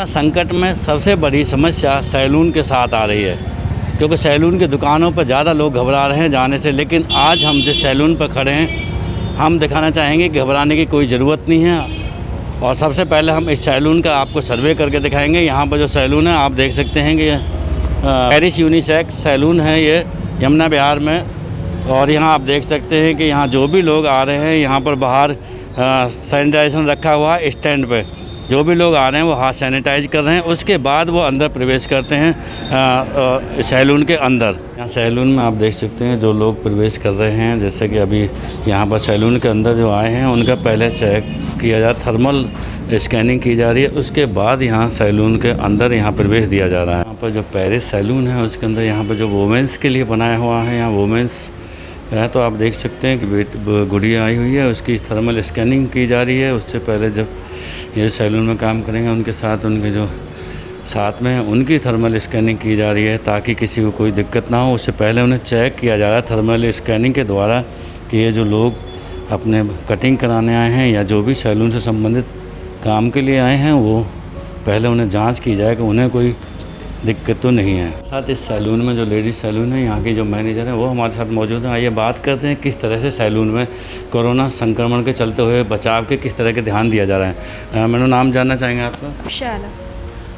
Corona संकट में सबसे बड़ी समस्या सैलून के साथ आ रही है, क्योंकि सैलून की दुकानों पर ज़्यादा लोग घबरा रहे हैं जाने से। लेकिन आज हम जिस सैलून पर खड़े हैं, हम दिखाना चाहेंगे कि घबराने की कोई ज़रूरत नहीं है। और सबसे पहले हम इस सैलून का आपको सर्वे करके दिखाएंगे। यहाँ पर जो सैलून है आप देख सकते हैं कि पेरिस यूनिसेक्स सैलून है ये यमुना विहार में। और यहाँ आप देख सकते हैं कि यहाँ जो भी लोग आ रहे हैं, यहाँ पर बाहर सैनिटाइजेशन रखा हुआ है स्टैंड पे। जो भी लोग आ रहे हैं वो हाथ सैनिटाइज कर रहे हैं, उसके बाद वो अंदर प्रवेश करते हैं सैलून के अंदर। यहाँ सैलून में आप देख सकते हैं जो लोग प्रवेश कर रहे हैं, जैसे कि अभी यहाँ पर सैलून के अंदर जो आए हैं उनका पहले चेक किया जा, थर्मल स्कैनिंग की जा रही है, उसके बाद यहाँ सैलून के अंदर यहाँ प्रवेश दिया जा रहा है। यहाँ पर जो पेरिस सैलून है उसके अंदर यहाँ पर जो वोमेंस के लिए बनाया हुआ है, यहाँ वोमेंस है तो आप देख सकते हैं कि गुड़िया आई हुई है, उसकी थर्मल स्कैनिंग की जा रही है। उससे पहले जब ये सैलून में काम करेंगे उनके साथ उनके जो साथ में हैं उनकी थर्मल स्कैनिंग की जा रही है, ताकि किसी को कोई दिक्कत ना हो। उससे पहले उन्हें चेक किया जा रहा है थर्मल स्कैनिंग के द्वारा कि ये जो लोग अपने कटिंग कराने आए हैं या जो भी सैलून से संबंधित काम के लिए आए हैं, वो पहले उन्हें जांच की जाए कि उन्हें कोई दिक्कत तो नहीं है। साथ इस सैलून में जो लेडीज़ सैलून है, यहाँ की जो मैनेजर है वो हमारे साथ मौजूद हैं। आइए बात करते हैं किस तरह से सैलून में कोरोना संक्रमण के चलते हुए बचाव के किस तरह के ध्यान दिया जा रहा है। मेरा नाम जानना चाहेंगे आपका? शाला।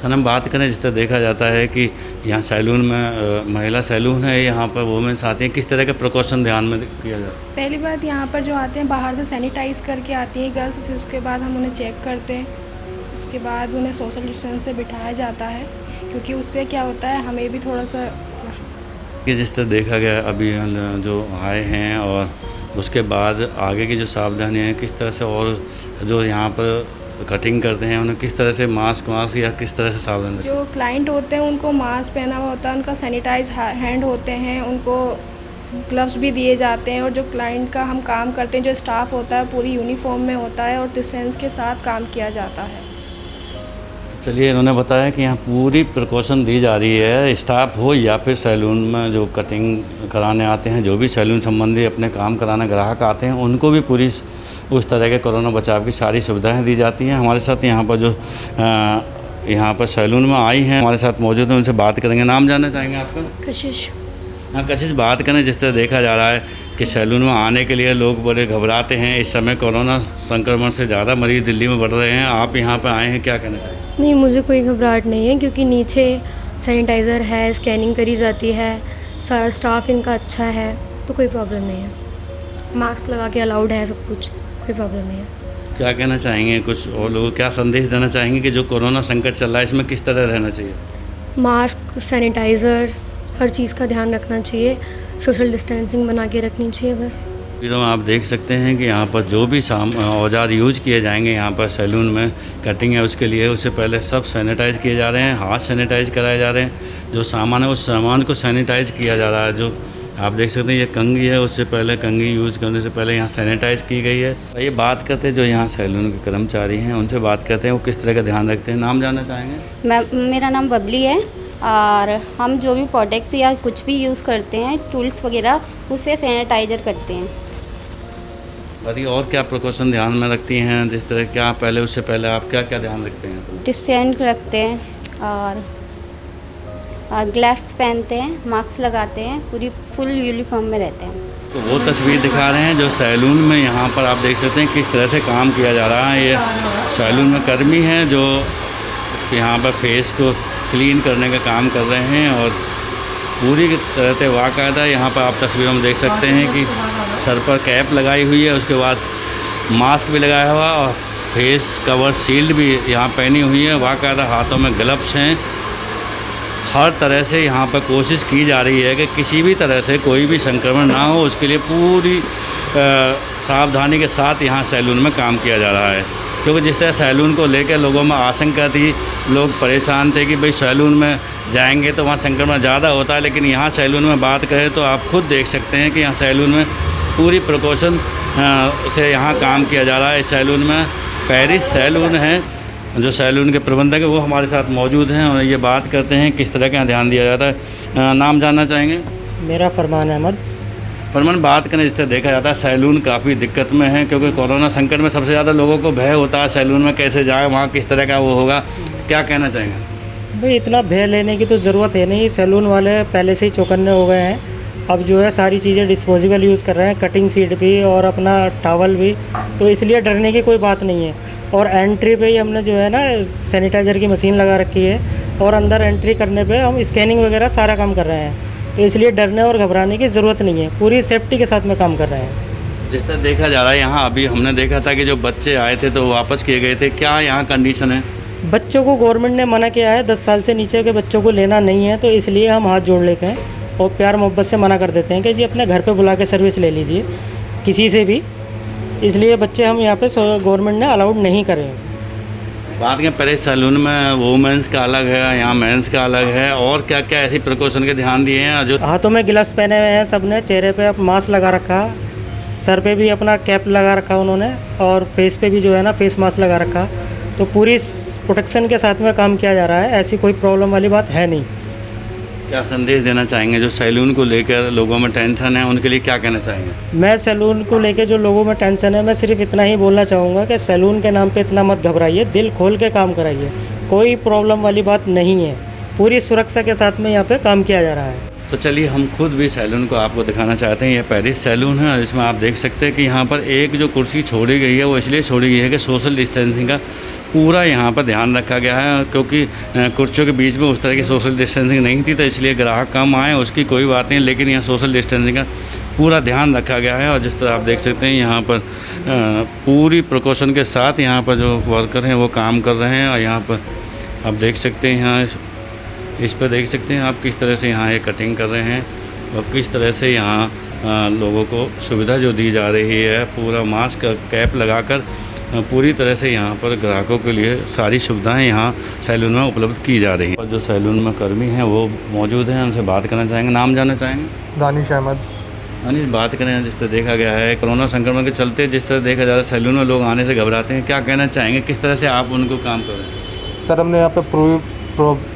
हम बात करें, जिस तरह देखा जाता है कि यहाँ सैलून में महिला सैलून है, यहाँ पर वुमेन्स आती हैं, किस तरह के प्रिकॉशन ध्यान में किया जाता है? पहली बात, यहाँ पर जो आते हैं बाहर से सैनिटाइज़ करके आती हैं गर्ल्स, फिर उसके बाद हम उन्हें चेक करते हैं। उसके बाद उन्हें सोशल डिस्टेंस से बिठाया जाता है, क्योंकि उससे क्या होता है हमें भी थोड़ा सा कि जिस तरह देखा गया अभी जो आए हैं और उसके बाद आगे की जो सावधानियाँ हैं किस तरह से, और जो यहाँ पर कटिंग करते हैं उन्हें किस तरह से मास्क या किस तरह से सावधान? जो क्लाइंट होते हैं उनको मास्क पहना हुआ होता है, उनका सैनिटाइज हैंड होते हैं, उनको ग्लव्स भी दिए जाते हैं। और जो क्लाइंट का हम काम करते हैं, जो स्टाफ होता है पूरी यूनिफॉर्म में होता है और डिस्टेंस के साथ काम किया जाता है। चलिए, इन्होंने बताया कि यहाँ पूरी प्रिकॉशन दी जा रही है, स्टाफ हो या फिर सैलून में जो कटिंग कराने आते हैं, जो भी सैलून संबंधी अपने काम कराने ग्राहक आते हैं, उनको भी पूरी उस तरह के कोरोना बचाव की सारी सुविधाएं दी जाती हैं। हमारे साथ यहाँ पर जो यहाँ पर सैलून में आई हैं हमारे साथ मौजूद हैं, उनसे बात करेंगे। नाम जानना चाहेंगे आपका? कशिश। हाँ कशिश, बात करें, जिस तरह देखा जा रहा है कि सैलून में आने के लिए लोग बड़े घबराते हैं, इस समय कोरोना संक्रमण से ज़्यादा मरीज दिल्ली में बढ़ रहे हैं, आप यहाँ पर आए हैं, क्या कहना चाहिए? नहीं, मुझे कोई घबराहट नहीं है, क्योंकि नीचे सैनिटाइज़र है, स्कैनिंग करी जाती है, सारा स्टाफ इनका अच्छा है, तो कोई प्रॉब्लम नहीं है। मास्क लगा के अलाउड है, सब कुछ, कोई प्रॉब्लम नहीं है। क्या कहना चाहेंगे, कुछ और लोगों को क्या संदेश देना चाहेंगे कि जो कोरोना संकट चल रहा है इसमें किस तरह रहना चाहिए? मास्क, सैनिटाइज़र, हर चीज़ का ध्यान रखना चाहिए, सोशल डिस्टेंसिंग बना के रखनी चाहिए बस। फिर आप देख सकते हैं कि यहाँ पर जो भी औजार यूज किए जाएंगे यहाँ पर सैलून में कटिंग है उसके लिए, उससे पहले सब सैनिटाइज़ किए जा रहे हैं, हाथ सैनिटाइज़ कराए जा रहे हैं। जो सामान है उस सामान को सैनिटाइज़ किया जा रहा है। जो आप देख सकते हैं ये कंघी है, उससे पहले कंघी यूज़ करने से पहले यहाँ सैनिटाइज़ की गई है। ये बात करते हैं जो यहाँ सैलून के कर्मचारी हैं, उनसे बात करते हैं वो किस तरह का ध्यान रखते हैं। नाम जानना चाहेंगे? मेरा नाम बबली है, और हम जो भी प्रोडक्ट्स या कुछ भी यूज़ करते हैं, टूल्स वगैरह, उससे सैनिटाइज़र करते हैं। बताइए, और क्या प्रिकॉशन ध्यान में रखती हैं? जिस तरह क्या पहले, उससे पहले आप क्या क्या ध्यान रखते हैं? डिस्टेंस रखते हैं और ग्लव्स पहनते हैं, मास्क लगाते हैं, पूरी फुल यूनिफॉर्म में रहते हैं। तो वो तस्वीर दिखा रहे हैं जो सैलून में यहाँ पर आप देख सकते हैं किस तरह से काम किया जा रहा है। ये सैलून में कर्मी हैं जो यहाँ पर फेस को क्लीन करने का काम कर रहे हैं, और पूरी तरह से बाकायदा यहाँ पर आप तस्वीरों में देख सकते हैं कि सर पर कैप लगाई हुई है, उसके बाद मास्क भी लगाया हुआ और फेस कवर शील्ड भी यहाँ पहनी हुई है, बाकायदा हाथों में ग्लव्स हैं। हर तरह से यहाँ पर कोशिश की जा रही है कि किसी भी तरह से कोई भी संक्रमण ना हो, उसके लिए पूरी सावधानी के साथ यहाँ सैलून में काम किया जा रहा है। क्योंकि जिस तरह सैलून को लेकर लोगों में आशंका थी, लोग परेशान थे कि भाई सैलून में जाएंगे तो वहाँ संक्रमण ज़्यादा होता है, लेकिन यहाँ सैलून में बात करें तो आप खुद देख सकते हैं कि यहाँ सैलून में पूरी प्रिकॉशन से यहाँ काम किया जा रहा है। इस सैलून में पेरिस सैलून है, जो सैलून के प्रबंधक है वो हमारे साथ मौजूद हैं और ये बात करते हैं किस तरह का ध्यान दिया जाता है। नाम जानना चाहेंगे? मेरा फरमान अहमद। फरमान, बात करें जिस तरह देखा जाता है सैलून काफ़ी दिक्कत में है, क्योंकि कोरोना संकट में सबसे ज़्यादा लोगों को भय होता है सैलून में कैसे जाए, वहाँ किस तरह का वो होगा। क्या कहना चाहेंगे? भाई इतना भय लेने की तो ज़रूरत है नहीं, सैलून वाले पहले से ही चौकन्ने हो गए हैं। अब जो है सारी चीज़ें डिस्पोजेबल यूज़ कर रहे हैं, कटिंग सीट भी और अपना टॉवल भी, तो इसलिए डरने की कोई बात नहीं है। और एंट्री पे ही हमने जो है ना सैनिटाइज़र की मशीन लगा रखी है और अंदर एंट्री करने पे हम स्कैनिंग वगैरह सारा काम कर रहे हैं, तो इसलिए डरने और घबराने की ज़रूरत नहीं है, पूरी सेफ्टी के साथ में काम कर रहे हैं। जिस तरह देखा जा रहा है यहाँ, अभी हमने देखा था कि जो बच्चे आए थे तो वापस किए गए थे, क्या यहाँ कंडीशन है? बच्चों को गवर्नमेंट ने मना किया है 10 साल से नीचे के बच्चों को लेना नहीं है, तो इसलिए हम हाथ जोड़ लेते हैं और प्यार मोहब्बत से मना कर देते हैं कि जी अपने घर पे बुला के सर्विस ले लीजिए किसी से भी, इसलिए बच्चे हम यहाँ पे गवर्नमेंट ने अलाउड नहीं करे। बात करें पहले सैलून में वुमेंस का अलग है, यहाँ मेंस का अलग है, और क्या क्या ऐसी प्रिकॉशन के ध्यान दिए हैं? जो हाथों में ग्लव्स पहने हुए हैं सबने, चेहरे पे मास्क लगा रखा, सर पे भी अपना कैप लगा रखा उन्होंने, और फेस पे भी जो है ना फेस मास्क लगा रखा, तो पूरी प्रोटेक्शन के साथ में काम किया जा रहा है, ऐसी कोई प्रॉब्लम वाली बात है नहीं। क्या संदेश देना चाहेंगे जो सैलून को लेकर लोगों में टेंशन है, उनके लिए क्या कहना चाहेंगे? मैं सैलून को लेके जो लोगों में टेंशन है, मैं सिर्फ इतना ही बोलना चाहूँगा कि सैलून के नाम पे इतना मत घबराइए, दिल खोल के काम कराइए, कोई प्रॉब्लम वाली बात नहीं है, पूरी सुरक्षा के साथ में यहाँ पे काम किया जा रहा है। तो चलिए हम खुद भी सैलून को आपको दिखाना चाहते हैं। यह पेरिस सैलून है, इसमें आप देख सकते हैं कि यहाँ पर एक जो कुर्सी छोड़ी गई है वो इसलिए छोड़ी गई है कि सोशल डिस्टेंसिंग का पूरा यहाँ पर ध्यान रखा गया है, क्योंकि कुर्सियों के बीच में उस तरह की सोशल डिस्टेंसिंग नहीं थी, तो इसलिए ग्राहक कम आए, उसकी कोई बात नहीं, लेकिन यहाँ सोशल डिस्टेंसिंग का पूरा ध्यान रखा गया है। और जिस तरह आप देख सकते हैं यहाँ पर पूरी प्रिकॉशन के साथ यहाँ पर जो वर्कर हैं वो काम कर रहे हैं। और यहाँ पर आप देख सकते हैं, यहाँ इस पर देख सकते हैं आप किस तरह से यहाँ ये कटिंग कर रहे हैं और किस तरह से यहाँ लोगों को सुविधा जो दी जा रही है, पूरा मास्क कैप लगाकर पूरी तरह से यहाँ पर ग्राहकों के लिए सारी सुविधाएं यहाँ सैलून में उपलब्ध की जा रही हैं। और जो सैलून में कर्मी हैं वो मौजूद हैं, उनसे बात करना चाहेंगे। नाम जानना चाहेंगे? दानिश अहमद। दानिश, बात करें जिस तरह देखा गया है कोरोना संक्रमण के चलते, जिस तरह देखा जा रहा है सैलून में लोग आने से घबराते हैं, क्या कहना चाहेंगे, किस तरह से आप उनको काम कर रहे हैं? सर हमने यहाँ पे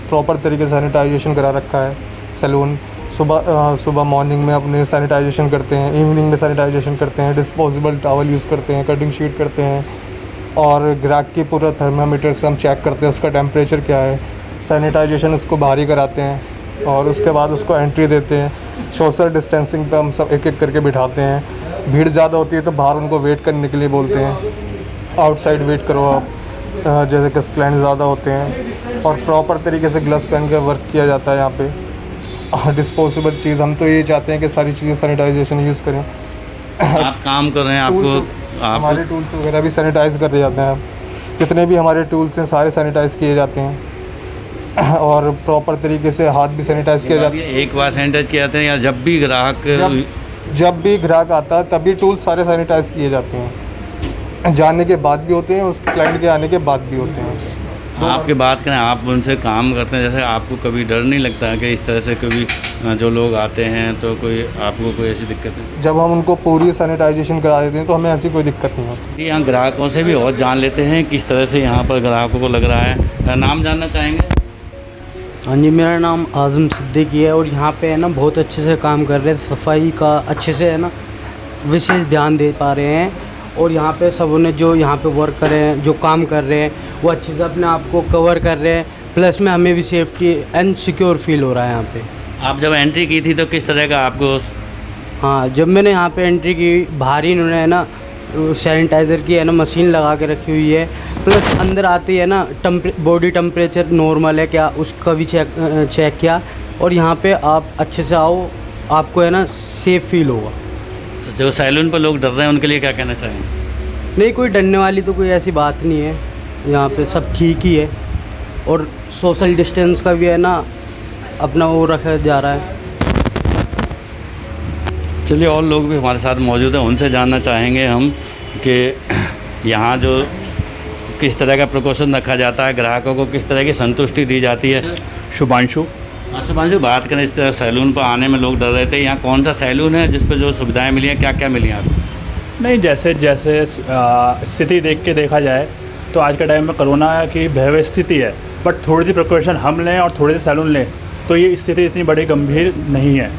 प्रॉपर तरीके से सैनिटाइजेशन करा रखा है। सैलून सुबह मॉर्निंग में अपने सैनिटाइजेशन करते हैं, इवनिंग में सैनिटाइजेशन करते हैं, डिस्पोजेबल टॉवल यूज़ करते हैं, कटिंग शीट करते हैं, और ग्राहक की पूरा थर्मामीटर से हम चेक करते हैं उसका टेम्परेचर क्या है, सैनिटाइजेशन उसको बाहर ही कराते हैं और उसके बाद उसको एंट्री देते हैं। सोशल डिस्टेंसिंग पे हम सब एक एक करके बिठाते हैं। भीड़ ज़्यादा होती है तो बाहर उनको वेट करने के लिए बोलते हैं, आउटसाइड वेट करो आप, जैसे कि क्लाइंट ज़्यादा होते हैं। और प्रॉपर तरीके से ग्लव्स पहन कर वर्क किया जाता है यहाँ पे। डिस्पोजेबल चीज़ हम तो ये चाहते हैं कि सारी चीज़ें सैनिटाइजेशन यूज़ करें। आप काम कर रहे हैं, हमारे टूल्स वगैरह भी सैनिटाइज़ कर दिए जाते हैं, जितने भी हमारे टूल्स हैं सारे सैनिटाइज़ किए जाते हैं और प्रॉपर तरीके से हाथ भी सैनिटाइज़ किए जाते हैं। एक बार सैनिटाइज किए जाते हैं या जब भी ग्राहक आता है तभी टूल्स सारे सैनिटाइज़ किए जाते हैं, जाने के बाद भी होते हैं, उस क्लाइंट के आने के बाद भी होते हैं। आपकी बात करें, आप उनसे काम करते हैं, जैसे आपको कभी डर नहीं लगता है कि इस तरह से कभी जो लोग आते हैं तो आपको कोई ऐसी दिक्कत है? जब हम उनको पूरी सैनिटाइजेशन करा देते हैं तो हमें ऐसी कोई दिक्कत नहीं होती। यहाँ ग्राहकों से भी और जान लेते हैं किस तरह से यहाँ पर ग्राहकों को लग रहा है। नाम जानना चाहेंगे? हाँ जी, मेरा नाम आज़म सिद्दीकी है और यहाँ पे है ना बहुत अच्छे से काम कर रहे हैं, सफाई का अच्छे से है ना विशेष ध्यान दे पा रहे हैं। और यहाँ पे सबों ने जो यहाँ पे वर्क कर रहे हैं, जो काम कर रहे हैं, वो अच्छे से अपने आप को कवर कर रहे हैं, प्लस में हमें भी सेफ्टी एंड सिक्योर फील हो रहा है यहाँ पे। आप जब एंट्री की थी तो किस तरह का आपको? हाँ, जब मैंने यहाँ पे एंट्री की, बाहर ही इन्होंने है ना सैनिटाइज़र की है ना मशीन लगा के रखी हुई है, प्लस अंदर आते ही है ना बॉडी टेम्परेचर नॉर्मल है क्या उसका भी चेक किया। और यहाँ पे आप अच्छे से आओ, आपको है ना सेफ़ फील होगा। तो जो सैलून पर लोग डर रहे हैं उनके लिए क्या कहना चाहेंगे? नहीं, कोई डरने वाली तो कोई ऐसी बात नहीं है, यहाँ पे सब ठीक ही है। और सोशल डिस्टेंस का भी है ना अपना वो रखा जा रहा है। चलिए, और लोग भी हमारे साथ मौजूद हैं, उनसे जानना चाहेंगे हम कि यहाँ जो किस तरह का प्रिकॉशन रखा जाता है, ग्राहकों को किस तरह की संतुष्टि दी जाती है। शुभांशु। हाँ शुभांशु, बात करें इस तरह सैलून पर आने में लोग डर रहे थे, यहाँ कौन सा सैलून है जिस पर जो सुविधाएं मिली हैं, क्या क्या मिली हैं आपको? नहीं, जैसे जैसे स्थिति देख के देखा जाए तो आज के टाइम में कोरोना की भयावह स्थिति है, बट थोड़ी सी प्रिकॉशन हम लें और थोड़े से सैलून लें तो ये स्थिति इतनी बड़ी गंभीर नहीं है।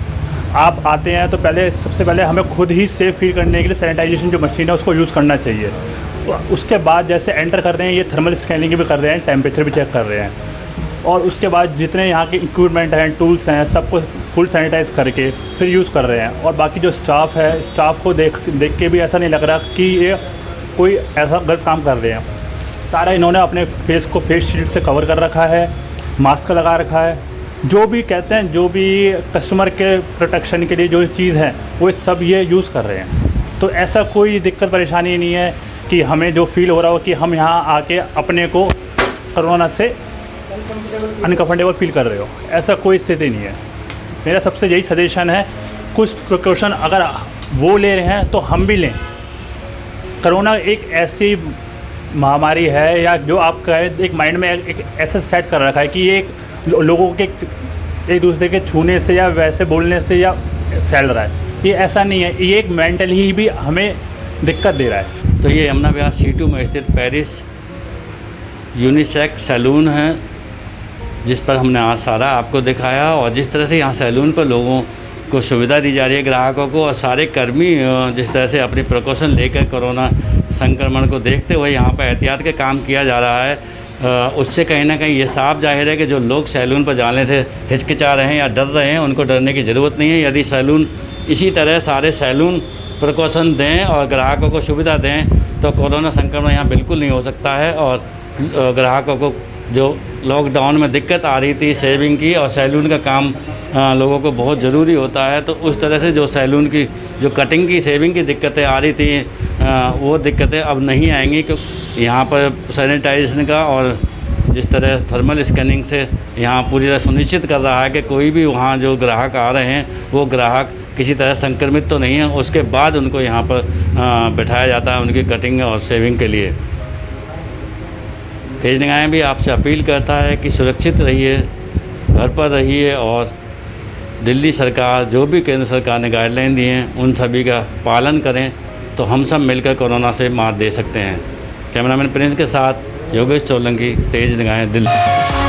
आप आते हैं तो सबसे पहले हमें खुद ही सेफ फील करने के लिए सैनिटाइजेशन जो मशीन है उसको यूज़ करना चाहिए। उसके बाद जैसे एंटर कर रहे हैं ये थर्मल स्कैनिंग भी कर रहे हैं, टेम्परेचर भी चेक कर रहे हैं, और उसके बाद जितने यहाँ के इक्विपमेंट हैं, टूल्स हैं, सबको फुल सैनिटाइज़ करके फिर यूज़ कर रहे हैं। और बाकी जो स्टाफ है, स्टाफ को देख के भी ऐसा नहीं लग रहा कि ये कोई ऐसा गलत काम कर रहे हैं। सारा इन्होंने अपने फेस को फेस शील्ड से कवर कर रखा है, मास्क लगा रखा है, जो भी कहते हैं, जो भी कस्टमर के प्रोटेक्शन के लिए जो चीज़ है वो सब ये यूज़ कर रहे हैं। तो ऐसा कोई दिक्कत परेशानी नहीं है कि हमें जो फील हो रहा हो कि हम यहाँ आके अपने को कोरोना से अनकम्फर्टेबल फील कर रहे हो, ऐसा कोई स्थिति नहीं है। मेरा सबसे यही सजेशन है, कुछ प्रिकॉशन अगर वो ले रहे हैं तो हम भी लें। कोरोना एक ऐसी महामारी है, या जो आप कहें एक माइंड में एक ऐसा सेट कर रखा है कि ये लोगों के एक दूसरे के छूने से या वैसे बोलने से या फैल रहा है। ये ऐसा नहीं है, ये एक मेंटली भी हमें दिक्कत दे रहा है। तो ये यमुना विहार C2 में स्थित पेरिस यूनिसेक्स सैलून है, जिस पर हमने आज सारा आपको दिखाया, और जिस तरह से यहाँ सैलून पर लोगों को सुविधा दी जा रही है, ग्राहकों को, और सारे कर्मी जिस तरह से अपनी प्रिकॉशन लेकर कोरोना संक्रमण को देखते हुए यहाँ पर एहतियात का काम किया जा रहा है, उससे कहीं ना कहीं ये साफ जाहिर है कि जो लोग सैलून पर जाने से हिचकिचा रहे हैं या डर रहे हैं, उनको डरने की ज़रूरत नहीं है। यदि सैलून इसी तरह सारे सैलून प्रिकॉशन दें और ग्राहकों को सुविधा दें तो कोरोना संक्रमण यहाँ बिल्कुल नहीं हो सकता है। और ग्राहकों को जो लॉकडाउन में दिक्कत आ रही थी शेविंग की, और सैलून का काम लोगों को बहुत ज़रूरी होता है, तो उस तरह से जो सैलून की जो कटिंग की शेविंग की दिक्कतें आ रही थी, वो दिक्कतें अब नहीं आएंगी, क्योंकि यहाँ पर सैनिटाइजेशन का और जिस तरह थर्मल स्कैनिंग से यहाँ पूरी तरह सुनिश्चित कर रहा है कि कोई भी वहाँ जो ग्राहक आ रहे हैं वो ग्राहक किसी तरह संक्रमित तो नहीं है। उसके बाद उनको यहाँ पर बैठाया जाता है उनकी कटिंग और शेविंग के लिए। तेज निगाहें भी आपसे अपील करता है कि सुरक्षित रहिए, घर पर रहिए, और दिल्ली सरकार जो भी केंद्र सरकार ने गाइडलाइन दी हैं उन सभी का पालन करें, तो हम सब मिलकर कोरोना से मात दे सकते हैं। कैमरामैन प्रिंस के साथ योगेश सोलंकी, तेज निगाहें, दिल्ली।